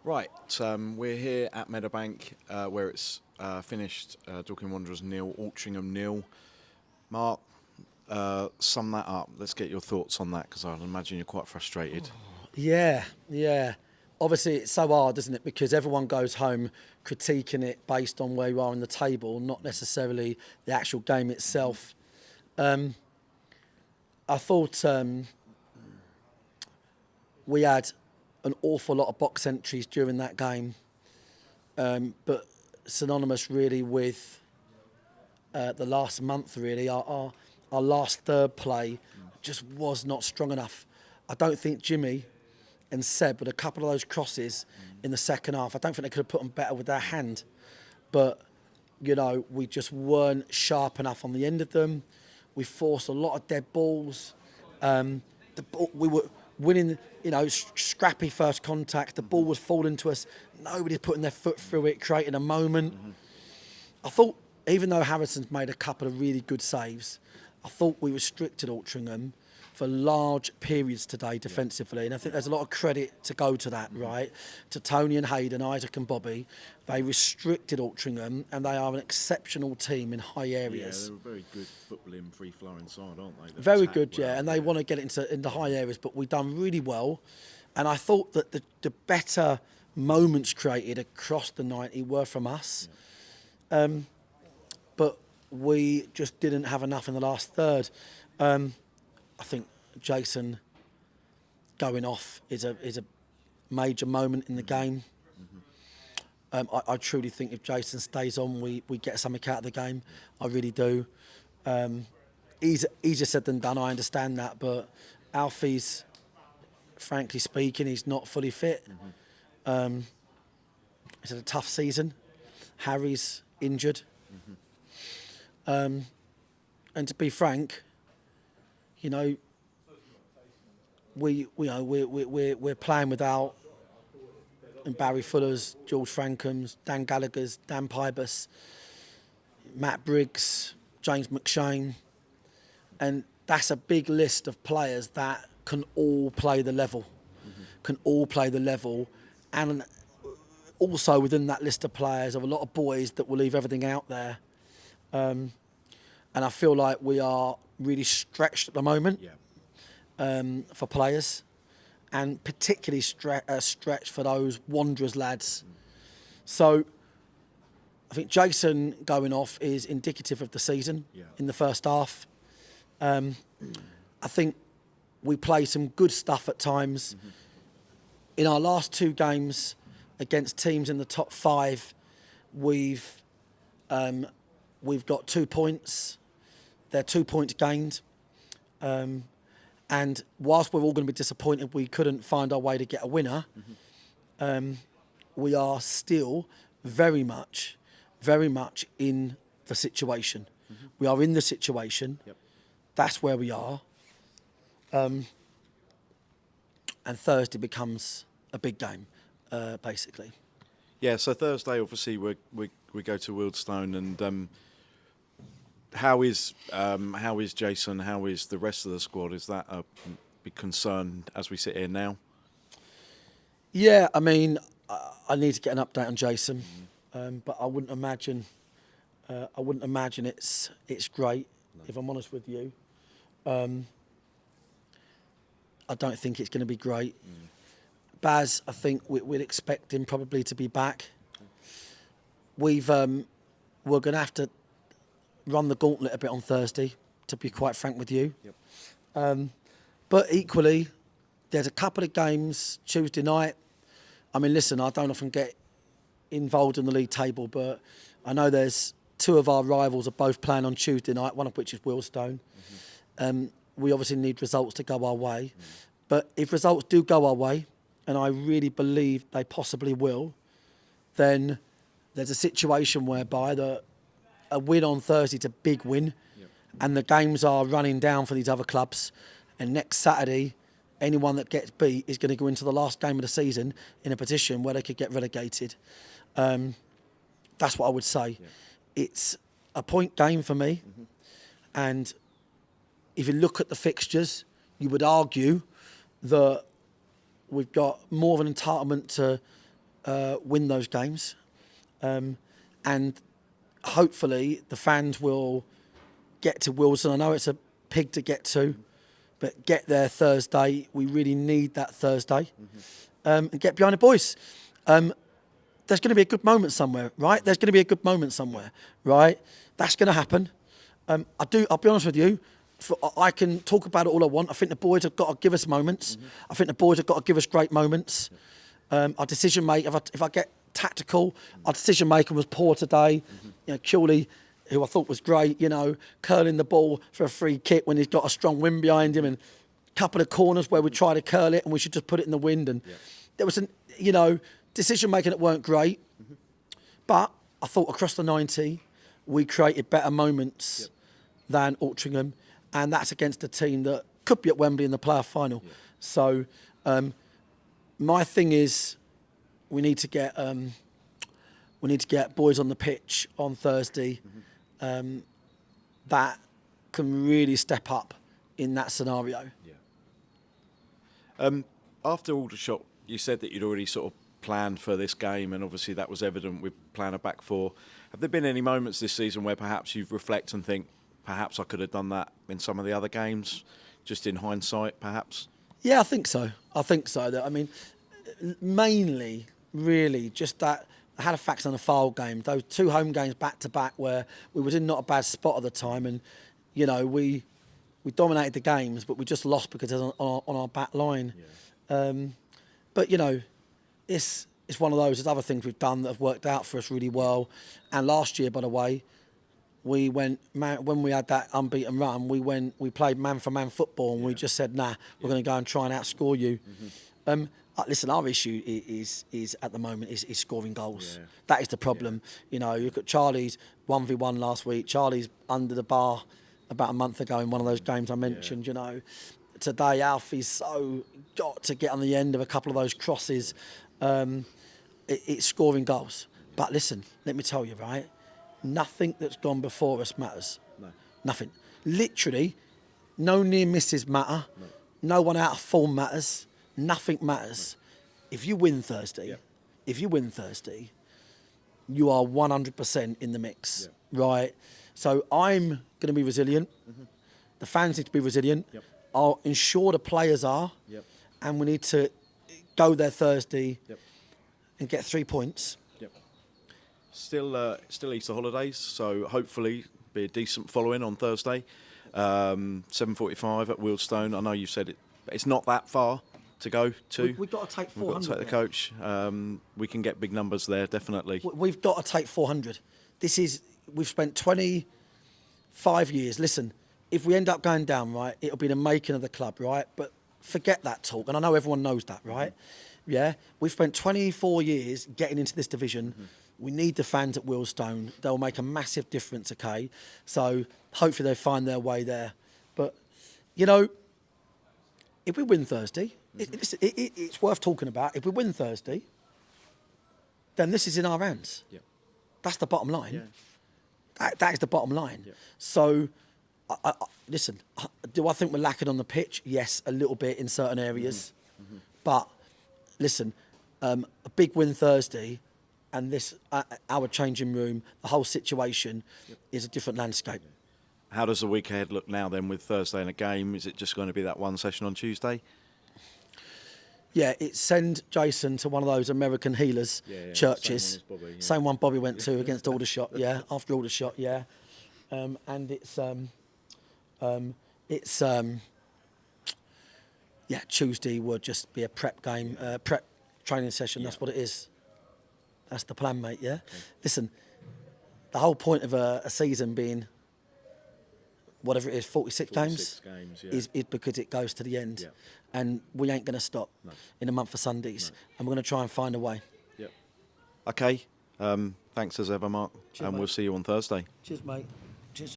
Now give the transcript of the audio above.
Right, we're here at Meadowbank where it's finished Dorking Wanderers 0, Altrincham 0. Mark, sum that up. Let's get your thoughts on that because I imagine you're quite frustrated. Yeah. Obviously, it's so hard, isn't it? Because everyone goes home critiquing it based on where you are in the table, not necessarily the actual game itself. I thought we had an awful lot of box entries during that game, but synonymous really with the last month. Really, our last third play just was not strong enough. I don't think Jimmy and Seb with a couple of those crosses in the second half, I don't think they could have put them better with their hand. But, we just weren't sharp enough on the end of them. We forced a lot of dead balls. We were winning, scrappy first contact. The ball was falling to us. Nobody putting their foot through it, creating a moment. I thought, even though Harrison's made a couple of really good saves, I thought we restricted Altrincham for large periods today defensively. And I think there's a lot of credit to go to that, right? To Tony and Hayden, Isaac and Bobby. They restricted Altrincham and they are an exceptional team in high areas. Yeah, they're a very good footballing, free-flowing side, aren't they? Very good, yeah. And they want to get it into high areas, but we've done really well. And I thought that the better moments created across the 90 were from us. Yeah. But we just didn't have enough in the last third. I think Jason going off is a major moment in the game. I truly think if Jason stays on, we get something out of the game. I really do. Easier said than done, I understand that, but Alfie's, frankly speaking, he's not fully fit. It's a tough season. Harry's injured. And to be frank, we're playing without Barry Fuller's, George Frankham's, Dan Gallagher's, Dan Pybus, Matt Briggs, James McShane, and that's a big list of players that can all play the level, and also within that list of players are a lot of boys that will leave everything out there. And I feel like we are really stretched at the moment for players, and particularly stretched for those Wanderers lads. So I think Jason going off is indicative of the season in the first half. I think we play some good stuff at times. In our last two games against teams in the top 5, we've got 2 points. They're 2 points gained. And whilst we're all going to be disappointed we couldn't find our way to get a winner, we are still very much in the situation. We are in the situation. That's where we are. And Thursday becomes a big game, basically. Yeah, so Thursday, obviously, we go to Wealdstone, and how is Jason? How is the rest of the squad? Is that a big concern as we sit here now? Yeah, I mean, I need to get an update on Jason, but I wouldn't imagine it's great. No. If I'm honest with you, I don't think it's going to be great. Baz, I think we'd expect him probably to be back. We're going to have to run the gauntlet a bit on Thursday, to be quite frank with you. But equally, there's a couple of games Tuesday night. I mean, listen, I don't often get involved in the league table, but I know there's 2 of our rivals are both playing on Tuesday night, one of which is Wealdstone. We obviously need results to go our way. But if results do go our way, and I really believe they possibly will, then there's a situation whereby a win on Thursday is a big win, and the games are running down for these other clubs. And next Saturday, anyone that gets beat is going to go into the last game of the season in a position where they could get relegated. That's what I would say. It's a point game for me, and if you look at the fixtures, you would argue that we've got more of an entitlement to win those games, and hopefully the fans will get to Wilson. I know it's a pig to get to, but get there Thursday. We really need that Thursday, and get behind the boys. There's going to be a good moment somewhere, right? There's going to be a good moment somewhere, right? That's going to happen. I'll be honest with you. I can talk about it all I want. I think the boys have got to give us moments. I think the boys have got to give us great moments. Our decision making, if I get tactical, our decision making was poor today. You know, Cooley, who I thought was great, you know, curling the ball for a free kick when he's got a strong wind behind him, and a couple of corners where we try to curl it and we should just put it in the wind. And there was decision making that weren't great, but I thought across the 90 we created better moments than Altrincham, and that's against a team that could be at Wembley in the playoff final. So my thing is we need to get boys on the pitch on Thursday that can really step up in that scenario. After Aldershot, you said that you'd already sort of planned for this game, and obviously that was evident with playing a back four. Have there been any moments this season where perhaps you reflect and think, perhaps I could have done that in some of the other games, just in hindsight, perhaps? Yeah, I think so. I mean, mainly, really, just that Halifax and the Fylde game, those two home games back to back, where we was in not a bad spot at the time, and you know we dominated the games, but we just lost because it was on our back line. But you know, it's one of those. There's other things we've done that have worked out for us really well. And last year, by the way, we went when we had that unbeaten run. We played man for man football, and we just said, nah, we're going to go and try and outscore you. Listen, our issue is at the moment is scoring goals. That is the problem. You know, you look at Charlie's 1v1 last week. Charlie's under the bar about a month ago in one of those games I mentioned. You know, today Alfie's so got to get on the end of a couple of those crosses. It's scoring goals. But listen, let me tell you, right? Nothing that's gone before us matters. No. Nothing. Literally, no near misses matter. No one out of form matters. Nothing matters. If you win Thursday, you are 100% in the mix, right? So I'm going to be resilient. The fans need to be resilient. I'll ensure the players are. And we need to go there Thursday and get 3 points. Still Easter holidays, so hopefully be a decent following on Thursday. 7:45 at Wealdstone. I know you said it, but it's not that far to go to. We've got to take 400. We've got to take the coach. We can get big numbers there, definitely. We've got to take 400. We've spent 25 years. Listen, if we end up going down, right, it'll be the making of the club, right? But forget that talk, and I know everyone knows that, right? Yeah, we've spent 24 years getting into this division. We need the fans at Wealdstone. They'll make a massive difference, okay? So hopefully they find their way there. But, you know, if we win Thursday, it's worth talking about. If we win Thursday, then this is in our hands. That's the bottom line. That is the bottom line. So, listen, do I think we're lacking on the pitch? Yes, a little bit in certain areas. But, listen, a big win Thursday, and this our changing room, the whole situation is a different landscape. How does the week ahead look now then with Thursday in a game? Is it just going to be that one session on Tuesday? Yeah, it's send Jason to one of those American healers churches. Same one Bobby went to against Aldershot, after Aldershot, and Tuesday would just be a prep game, prep training session. That's what it is. That's the plan, mate, Okay. Listen, the whole point of a season being, whatever it is, 46 games is because it goes to the end. And we ain't going to stop in a month of Sundays. And we're going to try and find a way. Okay. Thanks as ever, Mark. Cheers, and mate. We'll see you on Thursday. Cheers, mate.